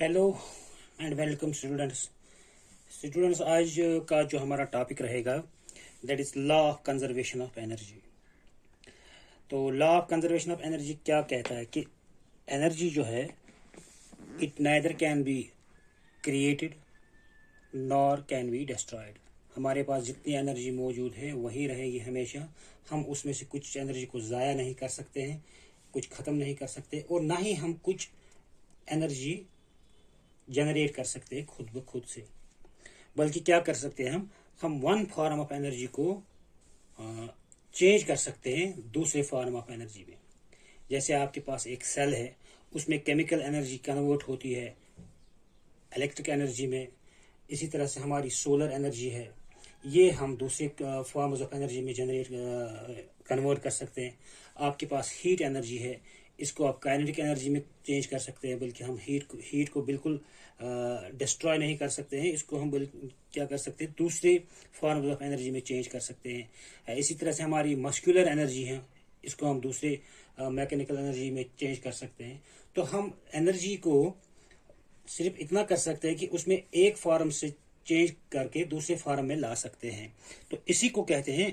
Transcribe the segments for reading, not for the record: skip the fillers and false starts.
Hello and welcome students आज का जो हमारा टॉपिक रहेगा that is law of conservation of energy. तो law of conservation of energy क्या कहता है कि एनर्जी जो है it neither can be created nor can be destroyed. हमारे पास जितनी एनर्जी मौजूद है वही रहेगी हमेशा। हम उसमें से कुछ एनर्जी को ज़ाया नहीं कर सकते हैं, कुछ ख़त्म नहीं कर सकते, और ना ही हम कुछ एनर्जी जनरेट कर सकते हैं खुद ब खुद से। बल्कि क्या कर सकते हैं, हम वन फॉर्म ऑफ एनर्जी को चेंज कर सकते हैं दूसरे फॉर्म ऑफ एनर्जी में। जैसे आपके पास एक सेल है, उसमें केमिकल एनर्जी कन्वर्ट होती है इलेक्ट्रिक एनर्जी में। इसी तरह से हमारी सोलर एनर्जी है, ये हम दूसरे फॉर्म्स ऑफ एनर्जी में जनरेट कन्वर्ट कर सकते हैं। आपके पास हीट एनर्जी है, इसको आप काइनेटिक एनर्जी में चेंज कर सकते हैं। बल्कि हम हीट को बिल्कुल डिस्ट्रॉय नहीं कर सकते हैं, इसको हम क्या कर सकते हैं, दूसरे फॉर्म ऑफ एनर्जी में चेंज कर सकते हैं। इसी तरह से हमारी मस्कुलर एनर्जी है, इसको हम दूसरे मैकेनिकल एनर्जी में चेंज कर सकते हैं। तो हम एनर्जी को सिर्फ इतना कर सकते हैं कि उसमें एक फॉर्म से चेंज करके दूसरे फॉर्म में ला सकते हैं। तो इसी को कहते हैं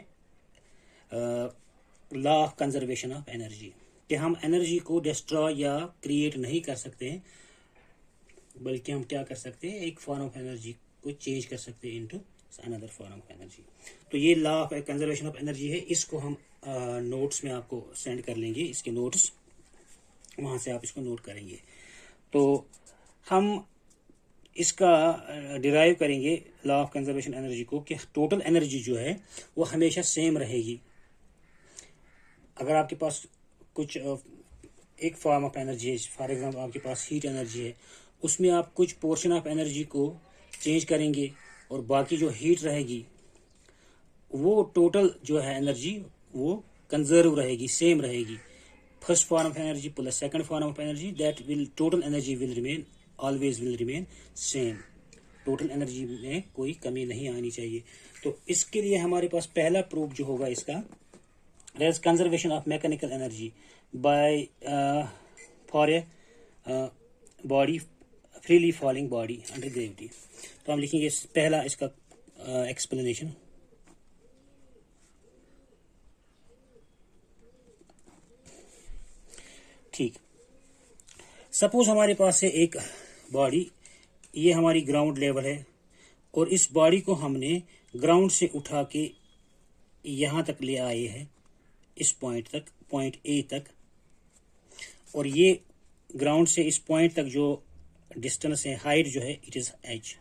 law of conservation of energy, कि हम एनर्जी को डिस्ट्रॉय या क्रिएट नहीं कर सकते हैं, बल्कि हम क्या कर सकते हैं, एक फॉर्म ऑफ एनर्जी को चेंज कर सकते हैं into another form of energy. तो ये law of conservation of energy है। इसको हम नोट्स में आपको सेंड कर लेंगे, इसके नोट्स, वहां से आप इसको नोट करेंगे। तो हम इसका डिराइव करेंगे लॉ ऑफ कंजर्वेशन एनर्जी को, कि टोटल एनर्जी जो है वो हमेशा सेम रहेगी। अगर आपके पास कुछ एक फॉर्म ऑफ एनर्जी है, फॉर एग्जांपल आपके पास हीट एनर्जी है, उसमें आप कुछ पोर्शन ऑफ एनर्जी को चेंज करेंगे और बाकी जो हीट रहेगी वो टोटल जो है एनर्जी वो कंजर्व रहेगी, सेम रहेगी। First form of energy plus second form of energy, that will total energy will remain always will remain same. Total energy में कोई कमी नहीं आनी चाहिए। तो इसके लिए हमारे पास पहला प्रूफ जो होगा इसका, there is conservation of mechanical energy by for a body freely falling body under gravity। तो हम लिखेंगे पहला इसका एक्सप्लेनेशन। ठीक, सपोज हमारे पास है एक बॉडी, ये हमारी ग्राउंड लेवल है, और इस बॉडी को हमने ग्राउंड से उठा के यहाँ तक ले आए हैं, इस पॉइंट तक, पॉइंट ए तक। और ये ग्राउंड से इस पॉइंट तक जो डिस्टेंस है, हाइट जो है, इट इज h।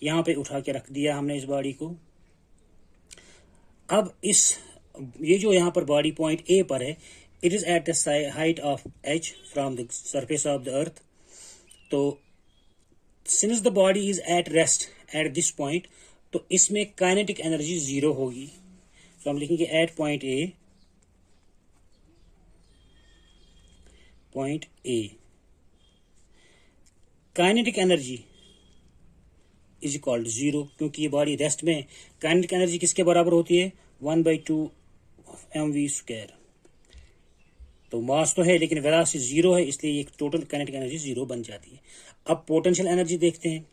यहाँ पे उठा के रख दिया हमने इस बॉडी को। अब ये जो यहाँ पर बॉडी पॉइंट ए पर है, it is at the height of h from the surface of the earth. तो since the body is at rest at this point, तो इसमें काइनेटिक एनर्जी 0 होगी। तो हम लिखेंगे at point A kinetic energy is equal to 0, क्योंकि ये body रेस्ट में। काइनेटिक एनर्जी किसके बराबर होती है, 1/2 mv²। तो मास तो है लेकिन वेलोसिटी 0 है, इसलिए ये टोटल काइनेटिक एनर्जी 0 बन जाती है। अब पोटेंशियल एनर्जी देखते हैं।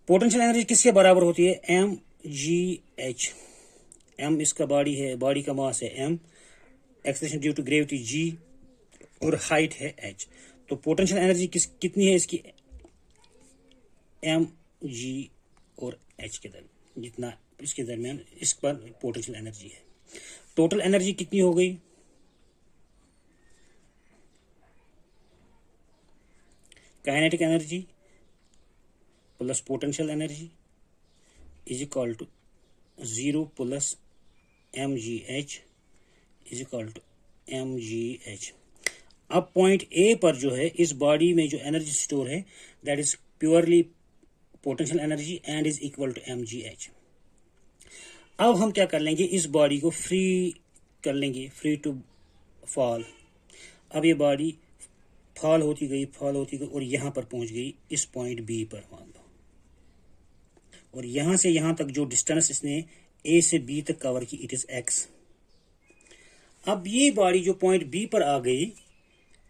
पोटेंशियल एनर्जी किसके बराबर होती है, mgh। m इसका बॉडी है, बॉडी का मास है m, acceleration due to gravity g, और हाइट है h। तो पोटेंशियल एनर्जी कितनी है इसकी, m g और h के दरमियान, जितना इसके दरमियान इस पर पोटेंशियल एनर्जी है। टोटल एनर्जी कितनी हो गई, kinetic energy plus potential energy is equal to 0 plus mgh is equal to mgh। अब पॉइंट ए पर जो है, इस बॉडी में जो एनर्जी स्टोर है, that is purely potential energy and is equal to mgh। अब हम क्या कर लेंगे, इस बॉडी को फ्री कर लेंगे, फ्री टू फॉल। अब ये बॉडी फॉल होती गई और यहां पर पहुंच गई, इस पॉइंट बी पर मान लो। और यहां से यहां तक जो डिस्टेंस इसने ए से बी तक कवर की, इट इज x। अब ये बॉडी जो पॉइंट बी पर आ गई,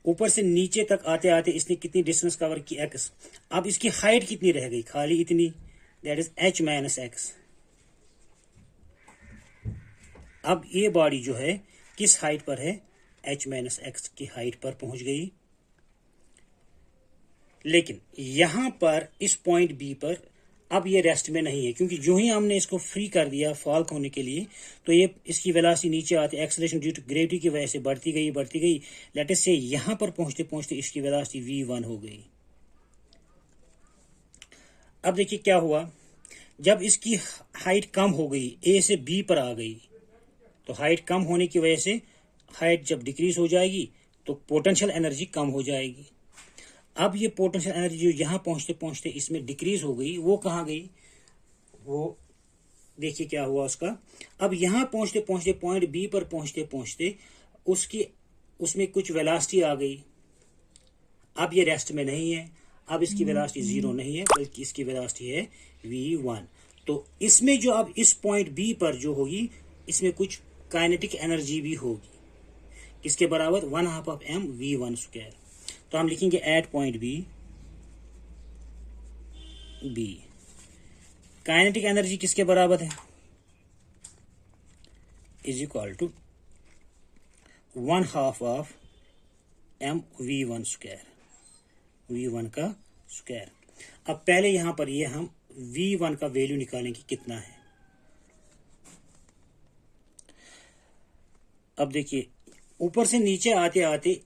ऊपर से नीचे तक आते आते इसने कितनी डिस्टेंस कवर की, x। अब इसकी हाइट कितनी रह गई, खाली इतनी, that is h minus x. अब ये बॉडी जो है किस हाइट पर है, h माइनस एक्स की हाइट पर पहुंच गई। लेकिन यहां पर इस पॉइंट बी पर अब ये रेस्ट में नहीं है, क्योंकि जो ही हमने इसको फ्री कर दिया फॉल होने के लिए, तो ये इसकी वेलोसिटी नीचे आती, एक्सेलरेशन ड्यू टू ग्रेविटी की वजह से बढ़ती गई। लेट अस से यहां पर पहुंचते पहुंचते इसकी वेलोसिटी v1 हो गई। अब देखिए क्या हुआ, जब इसकी हाइट कम हो गई, ए से बी पर आ गई, तो हाइट कम होने की वजह से हाइट जब डिक्रीज हो जाएगी तो पोटेंशियल एनर्जी कम हो जाएगी। अब ये पोटेंशियल एनर्जी जो यहाँ पहुंचते पहुंचते इसमें डिक्रीज हो गई, वो कहाँ गई, वो देखिए क्या हुआ उसका। अब यहाँ पहुंचते पहुंचते पॉइंट बी पर पहुंचते पहुंचते उसमें कुछ वेलोसिटी आ गई। अब ये रेस्ट में नहीं है, अब इसकी वेलोसिटी 0 नहीं है, बल्कि इसकी वेलोसिटी है v1। तो इसमें जो अब इस पॉइंट बी पर जो होगी, इसमें कुछ काइनेटिक एनर्जी भी होगी, किसके बराबर, 1/2 ऑफ m v1 स्क्वायर। तो हम लिखेंगे at point B kinetic energy किसके बराबर है, is equal to 1/2 of m v1 square, v1 का स्क्वायर। अब पहले यहां पर ये हम v1 का वैल्यू निकालेंगे कितना है। अब देखिए ऊपर से नीचे आते आते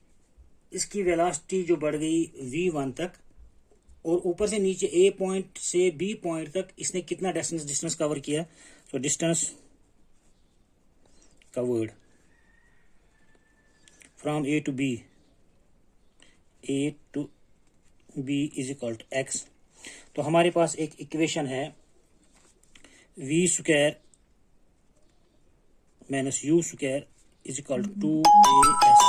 इसकी वेलोसिटी जो बढ़ गई v1 तक, और ऊपर से नीचे a पॉइंट से b पॉइंट तक इसने कितना डिस्टेंस कवर किया। तो distance covered from a to b is equal to x। तो हमारे पास एक इक्वेशन है v square minus u square is equal to 2as,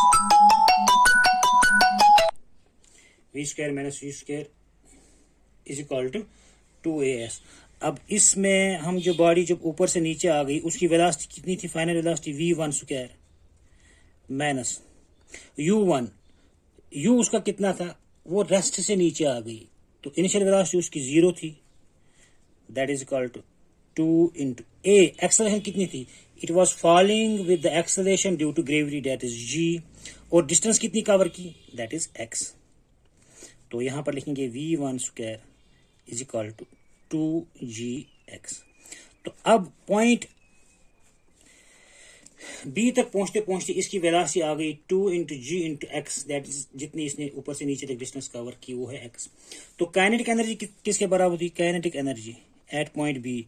v square minus u square is equal to 2as। अब इसमें हम जो बॉडी जब ऊपर से नीचे आ गई, उसकी वेलोसिटी कितनी थी, final velocity v1 square minus u1, u उसका कितना था, वो रेस्ट से नीचे आ गई, तो इनिशियल वेलोसिटी उसकी 0 थी, that is equal to 2 into A. Acceleration कितनी थी, it was falling with the acceleration due to gravity, that is g, और डिस्टेंस कितनी कवर की, दैट इज x। तो यहां पर लिखेंगे v1 square is equal to 2gx। तो अब पॉइंट बी तक पहुंचते पहुंचते इसकी वेलोसिटी आ गई 2 into G into X, that is जितनी इसने ऊपर से नीचे तक डिस्टेंस कवर की वो है x। तो काइनेटिक एनर्जी किसके बराबर थी, kinetic energy at point B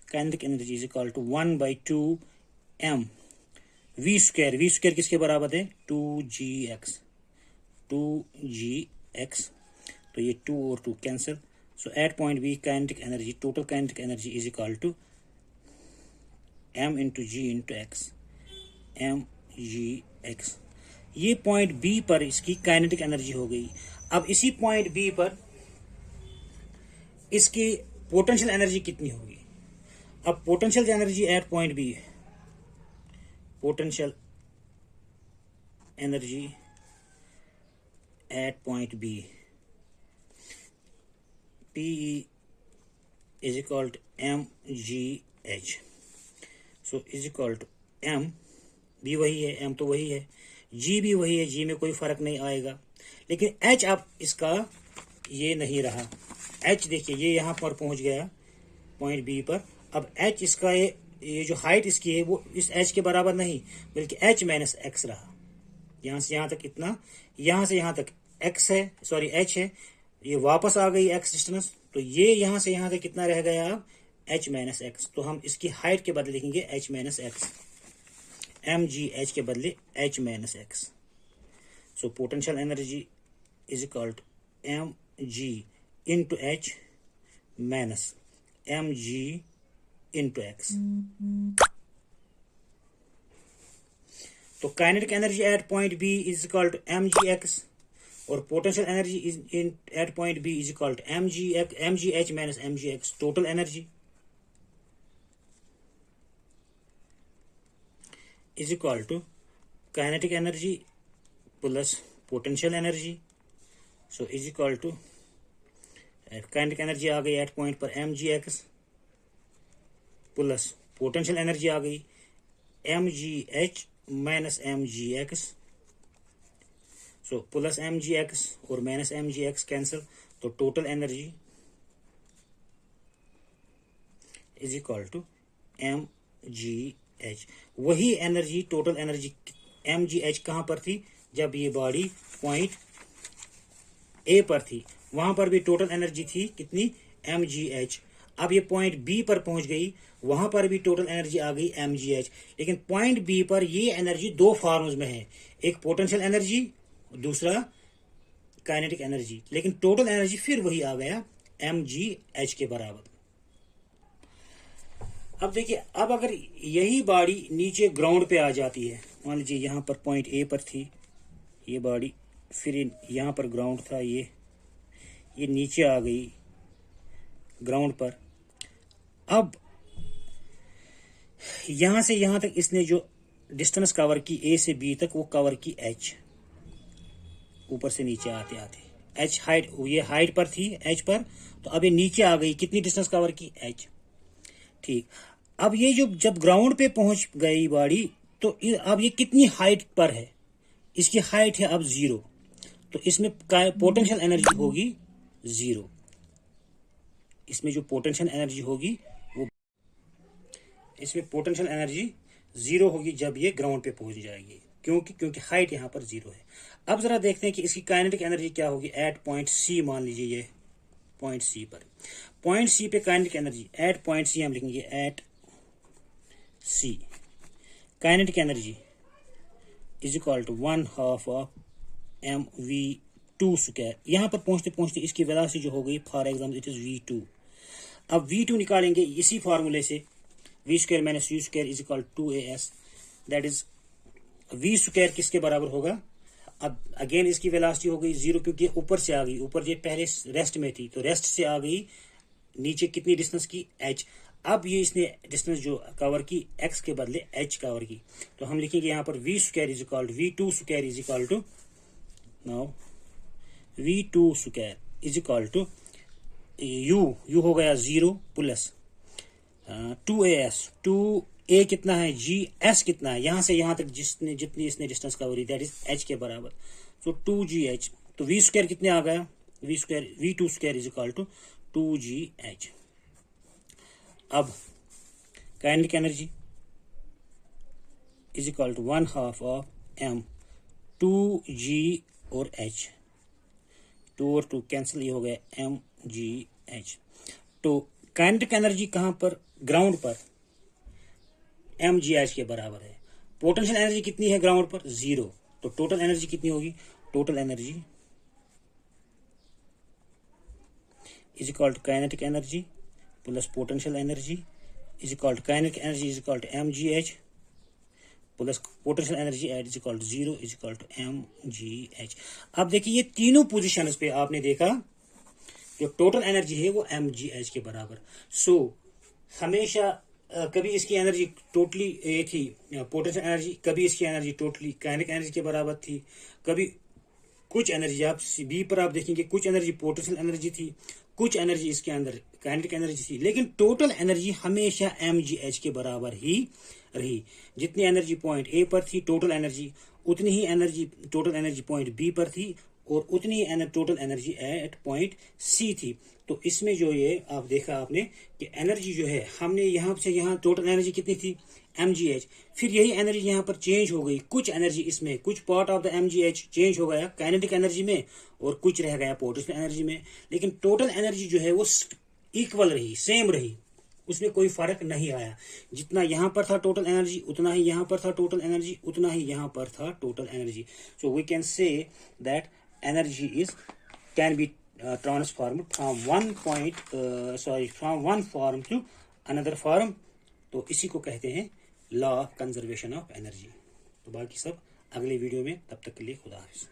kinetic energy is equal to 1/2 m v square किसके बराबर है, 2gx। तो ये 2 और 2 cancel, so at point B kinetic energy, total kinetic energy is equal to m into G into X, mgx। ये point B पर इसकी kinetic energy हो गई। अब इसी पॉइंट बी पर इसकी पोटेंशियल एनर्जी कितनी होगी। अब potential energy at point B, potential energy at point B, P is equal to mgh, so is equal to m, भी वही है, m तो वही है, g भी वही है, g में कोई फर्क नहीं आएगा, लेकिन h अब इसका ये नहीं रहा। h देखिए ये यहाँ पर पहुंच गया पॉइंट बी पर। अब h इसका ये जो हाइट इसकी है वो इस h के बराबर नहीं, बल्कि h माइनस एक्स रहा। यहाँ से यहाँ तक इतना, यहाँ से यहाँ तक x है, सॉरी h है, ये वापस आ गई x डिस्टेंस, तो ये यहाँ से यहाँ तक कितना रह गया अब h माइनस एक्स। तो हम इसकी हाइट के बदले लिखेंगे h माइनस एक्स, mgh के बदले h minus x. So potential energy is equal to mg into h minus mg into x. तो kinetic energy at point B is equal to mgx, और potential energy in at point B is equal to mgh minus mgx। Total energy is equal to kinetic energy plus potential energy, so is equal to kinetic energy आ गई at point पर mgx plus potential energy आ गई mgh minus mgx, so plus mgx और minus mgx cancel, तो total energy is equal to mgh। वही energy, total energy mgh कहां पर थी? जब ये बॉडी पॉइंट ए पर थी, वहां पर भी टोटल एनर्जी थी कितनी? mgh। अब ये पॉइंट बी पर पहुंच गई, वहां पर भी टोटल एनर्जी आ गई mgh, लेकिन पॉइंट बी पर ये एनर्जी दो फॉर्म्स में है, एक पोटेंशियल एनर्जी, दूसरा काइनेटिक एनर्जी, लेकिन टोटल एनर्जी फिर वही आ गया mgh के बराबर। अब देखिए, अब अगर यही बॉडी नीचे ग्राउंड पे आ जाती है, मान लीजिए यहां पर पॉइंट ए पर थी ये बॉडी, फिर यहां पर ग्राउंड था, ये नीचे आ गई ग्राउंड पर। अब यहां से यहां तक इसने जो डिस्टेंस कवर की ए से बी तक, वो कवर की h, ऊपर से नीचे आते आते h हाइट, ये हाइट पर थी h पर, तो अब ये नीचे आ गई, कितनी डिस्टेंस कवर की? h। ठीक, अब ये जो जब ग्राउंड पे पहुंच गई बॉडी, तो अब ये कितनी हाइट पर है? इसकी हाइट है अब 0, तो इसमें पोटेंशियल एनर्जी होगी 0। इसमें जो पोटेंशियल एनर्जी होगी वो, इसमें पोटेंशियल एनर्जी 0 होगी जब ये ग्राउंड पे पहुंच जाएगी, क्योंकि हाइट यहां पर 0 है। अब जरा देखते हैं कि इसकी काइनेटिक एनर्जी क्या होगी एट पॉइंट सी। मान लीजिए ये पॉइंट सी पर, पॉइंट सी पे kinetic energy at point C हम लिखेंगे at C, kinetic energy is equal to 1/2 of mv2 square. यहां पर पहुंचते पहुंचते इसकी वेलोसिटी जो हो गई, for example it is v2। अब v2 निकालेंगे इसी फॉर्मूले से, v square minus u square is equal to 2as, that is v square किसके बराबर होगा? अब अगेन इसकी वेलोसिटी हो गई 0, क्योंकि ऊपर से आ गई, ऊपर ये पहले रेस्ट में थी, तो रेस्ट से आ गई नीचे कितनी डिस्टेंस की? h। अब ये इसने डिस्टेंस जो कवर की x के बदले h कवर की, तो हम लिखेंगे यहाँ पर v square is equal to v2 square is equal to, now v2 square is equal to u हो गया 0 प्लस 2as, 2a कितना है? gs कितना है? यहां से यहां तक जितनी इसने डिस्टेंस कवर की, दैट इज h के बराबर, सो 2gh। तो v स्क्वायर कितने आ गया? v2 square is equal to 2gh। अब kinetic energy is equal to 1/2 of m 2g और h, 2 और 2 कैंसिल, ये हो गया mgh। तो काइनेटिक एनर्जी कहां पर? ग्राउंड पर mgh के बराबर है। पोटेंशियल एनर्जी कितनी है ग्राउंड पर? 0। तो टोटल एनर्जी कितनी होगी? Total energy is equal to kinetic energy plus potential energy is equal to kinetic energy is equal to mgh plus potential energy is equal to 0 is equal to mgh। अब देखिए, ये तीनों positions पे आपने देखा जो टोटल एनर्जी है वो mgh के बराबर। सो हमेशा कभी इसकी एनर्जी टोटली ये थी पोटेंशियल एनर्जी, कभी इसकी एनर्जी टोटली काइनेटिक एनर्जी के बराबर थी, कभी कुछ एनर्जी आप बी पर आप देखेंगे कुछ एनर्जी पोटेंशियल एनर्जी थी, कुछ एनर्जी इसके अंदर काइनेटिक एनर्जी थी, लेकिन टोटल एनर्जी हमेशा mgh के बराबर ही रही। जितनी एनर्जी पॉइंट ए पर थी टोटल एनर्जी, उतनी ही energy total energy point B पर थी, और उतनी ही total energy at point C थी। तो इसमें जो ये आप देखा आपने कि एनर्जी जो है, हमने यहां से यहां टोटल एनर्जी कितनी थी? mgh। फिर यही एनर्जी यहां पर चेंज हो गई, कुछ एनर्जी इसमें, कुछ part of the mgh change हो गया काइनेटिक एनर्जी में, और कुछ रह गया पोटेंशियल एनर्जी में, लेकिन टोटल एनर्जी जो है वो इक्वल रही, सेम रही, उसमें कोई फर्क नहीं आया। जितना यहां पर था टोटल एनर्जी, उतना ही यहां पर था टोटल एनर्जी, उतना ही यहां पर था total energy. So we can say that energy is can be transformed from from one form to another form। तो इसी को कहते हैं law of conservation of energy. तो बाकी सब अगले वीडियो में, तब तक के लिए खुदा हाफिज।